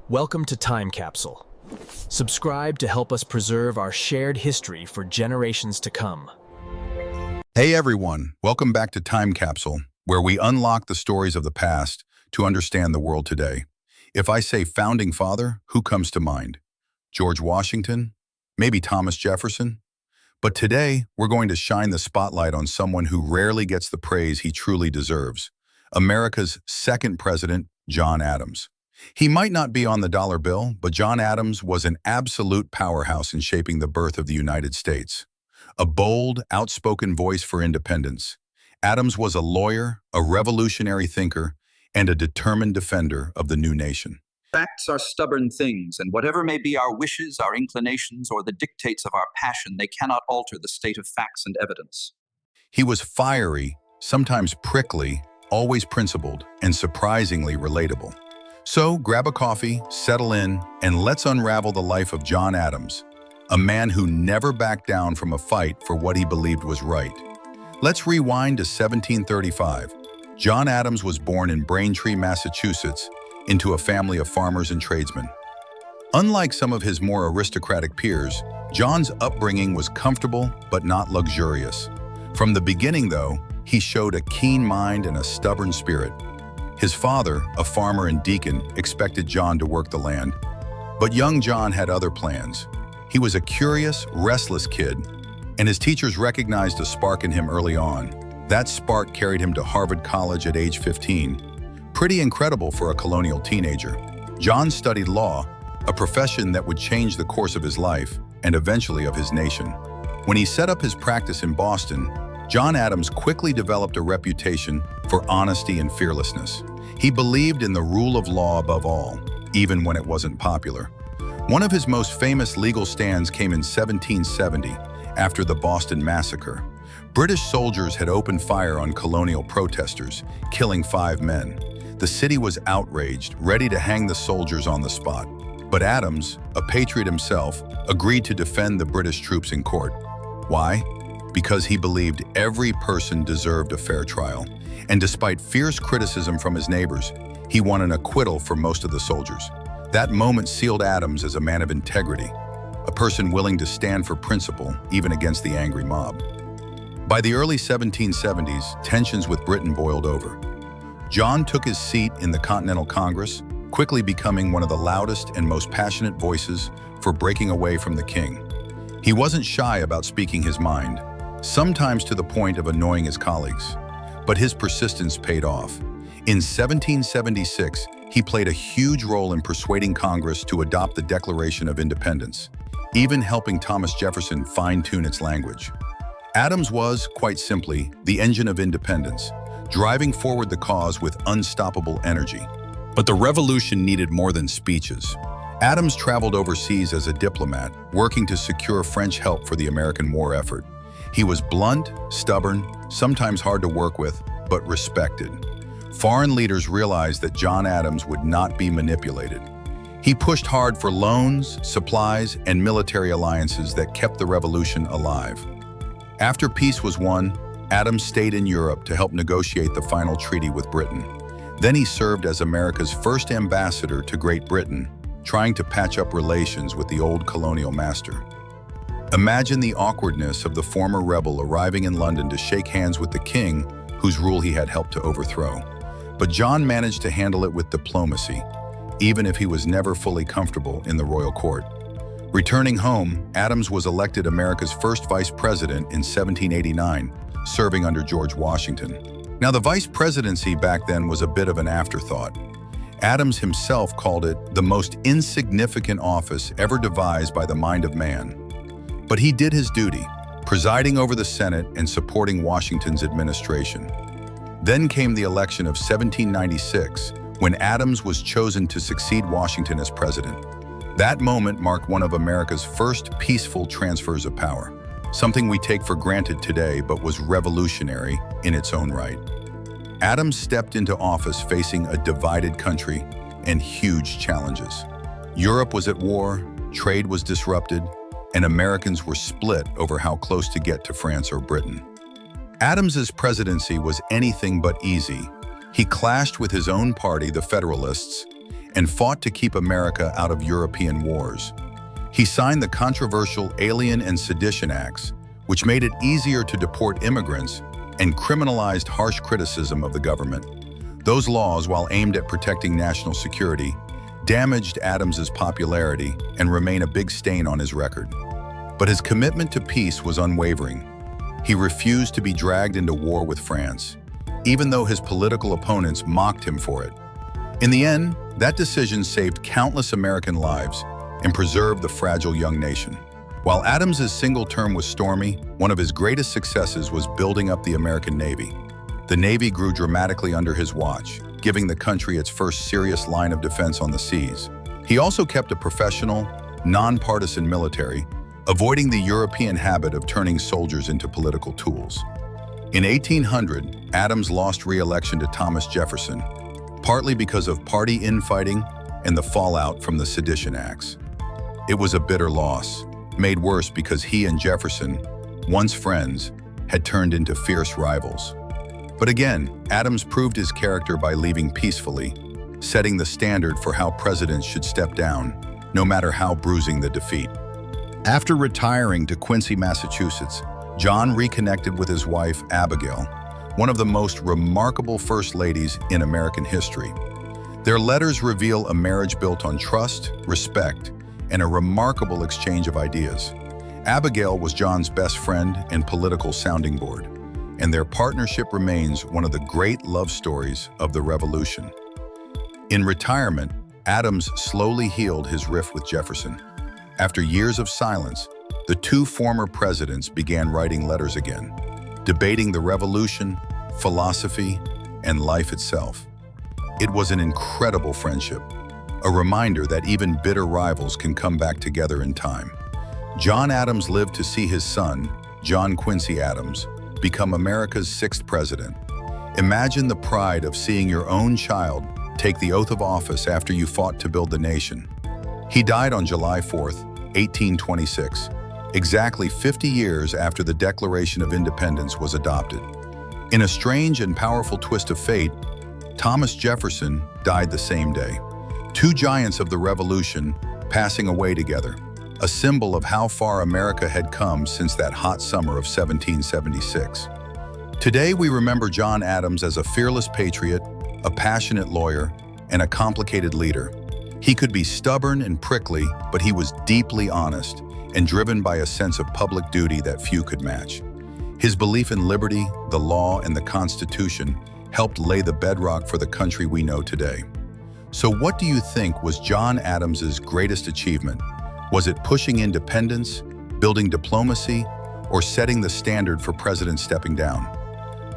Welcome to Time Capsule. Subscribe to help us preserve our shared history for generations to come. Hey everyone, welcome back to Time Capsule, where we unlock the stories of the past to understand the world today. If I say Founding Father, who comes to mind? George Washington? Maybe Thomas Jefferson? But today, we're going to shine the spotlight on someone who rarely gets the praise he truly deserves. America's second president, John Adams. He might not be on the dollar bill, but John Adams was an absolute powerhouse in shaping the birth of the United States. A bold, outspoken voice for independence, Adams was a lawyer, a revolutionary thinker, and a determined defender of the new nation. Facts are stubborn things, and whatever may be our wishes, our inclinations, or the dictates of our passion, they cannot alter the state of facts and evidence. He was fiery, sometimes prickly, always principled, and surprisingly relatable. So grab a coffee, settle in, and let's unravel the life of John Adams, a man who never backed down from a fight for what he believed was right. Let's rewind to 1735. John Adams was born in Braintree, Massachusetts, into a family of farmers and tradesmen. Unlike some of his more aristocratic peers, John's upbringing was comfortable but not luxurious. From the beginning, though, he showed a keen mind and a stubborn spirit. His father, a farmer and deacon, expected John to work the land. But young John had other plans. He was a curious, restless kid, and his teachers recognized a spark in him early on. That spark carried him to Harvard College at age 15. Pretty incredible for a colonial teenager. John studied law, a profession that would change the course of his life and eventually of his nation. When he set up his practice in Boston, John Adams quickly developed a reputation for honesty and fearlessness. He believed in the rule of law above all, even when it wasn't popular. One of his most famous legal stands came in 1770, after the Boston Massacre. British soldiers had opened fire on colonial protesters, killing 5 men. The city was outraged, ready to hang the soldiers on the spot. But Adams, a patriot himself, agreed to defend the British troops in court. Why? Because he believed every person deserved a fair trial. And despite fierce criticism from his neighbors, he won an acquittal for most of the soldiers. That moment sealed Adams as a man of integrity, a person willing to stand for principle even against the angry mob. By the early 1770s, tensions with Britain boiled over. John took his seat in the Continental Congress, quickly becoming one of the loudest and most passionate voices for breaking away from the king. He wasn't shy about speaking his mind, sometimes to the point of annoying his colleagues. But his persistence paid off. In 1776, he played a huge role in persuading Congress to adopt the Declaration of Independence, even helping Thomas Jefferson fine-tune its language. Adams was, quite simply, the engine of independence, driving forward the cause with unstoppable energy. But the revolution needed more than speeches. Adams traveled overseas as a diplomat, working to secure French help for the American war effort. He was blunt, stubborn, sometimes hard to work with, but respected. Foreign leaders realized that John Adams would not be manipulated. He pushed hard for loans, supplies, and military alliances that kept the revolution alive. After peace was won, Adams stayed in Europe to help negotiate the final treaty with Britain. Then he served as America's first ambassador to Great Britain, trying to patch up relations with the old colonial master. Imagine the awkwardness of the former rebel arriving in London to shake hands with the king, whose rule he had helped to overthrow. But John managed to handle it with diplomacy, even if he was never fully comfortable in the royal court. Returning home, Adams was elected America's first vice president in 1789, serving under George Washington. Now, the vice presidency back then was a bit of an afterthought. Adams himself called it the most insignificant office ever devised by the mind of man. But he did his duty, presiding over the Senate and supporting Washington's administration. Then came the election of 1796, when Adams was chosen to succeed Washington as president. That moment marked one of America's first peaceful transfers of power, something we take for granted today but was revolutionary in its own right. Adams stepped into office facing a divided country and huge challenges. Europe was at war, trade was disrupted, and Americans were split over how close to get to France or Britain. Adams's presidency was anything but easy. He clashed with his own party, the Federalists, and fought to keep America out of European wars. He signed the controversial Alien and Sedition Acts, which made it easier to deport immigrants and criminalized harsh criticism of the government. Those laws, while aimed at protecting national security, damaged Adams's popularity and remain a big stain on his record. But his commitment to peace was unwavering. He refused to be dragged into war with France, even though his political opponents mocked him for it. In the end, that decision saved countless American lives and preserved the fragile young nation. While Adams's single term was stormy, one of his greatest successes was building up the American Navy. The Navy grew dramatically under his watch, giving the country its first serious line of defense on the seas. He also kept a professional, nonpartisan military, avoiding the European habit of turning soldiers into political tools. In 1800, Adams lost re-election to Thomas Jefferson, partly because of party infighting and the fallout from the Sedition Acts. It was a bitter loss, made worse because he and Jefferson, once friends, had turned into fierce rivals. But again, Adams proved his character by leaving peacefully, setting the standard for how presidents should step down, no matter how bruising the defeat. After retiring to Quincy, Massachusetts, John reconnected with his wife, Abigail, one of the most remarkable first ladies in American history. Their letters reveal a marriage built on trust, respect, and a remarkable exchange of ideas. Abigail was John's best friend and political sounding board, and their partnership remains one of the great love stories of the Revolution. In retirement, Adams slowly healed his rift with Jefferson. After years of silence, the two former presidents began writing letters again, debating the Revolution, philosophy, and life itself. It was an incredible friendship, a reminder that even bitter rivals can come back together in time. John Adams lived to see his son, John Quincy Adams, become America's 6th president. Imagine the pride of seeing your own child take the oath of office after you fought to build the nation. He died on July 4th, 1826, exactly 50 years after the Declaration of Independence was adopted. In a strange and powerful twist of fate, Thomas Jefferson died the same day. Two giants of the Revolution passing away together, a symbol of how far America had come since that hot summer of 1776. Today, we remember John Adams as a fearless patriot, a passionate lawyer, and a complicated leader. He could be stubborn and prickly, but he was deeply honest and driven by a sense of public duty that few could match. His belief in liberty, the law, and the Constitution helped lay the bedrock for the country we know today. So what do you think was John Adams's greatest achievement? Was it pushing independence, building diplomacy, or setting the standard for presidents stepping down?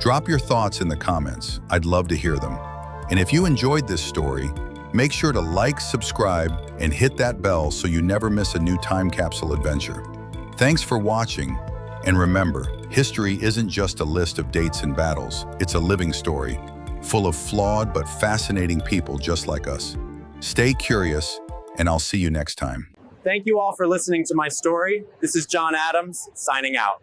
Drop your thoughts in the comments. I'd love to hear them. And if you enjoyed this story, make sure to like, subscribe, and hit that bell so you never miss a new time capsule adventure. Thanks for watching, and remember, history isn't just a list of dates and battles. It's a living story, full of flawed but fascinating people just like us. Stay curious, and I'll see you next time. Thank you all for listening to my story. This is John Adams, signing out.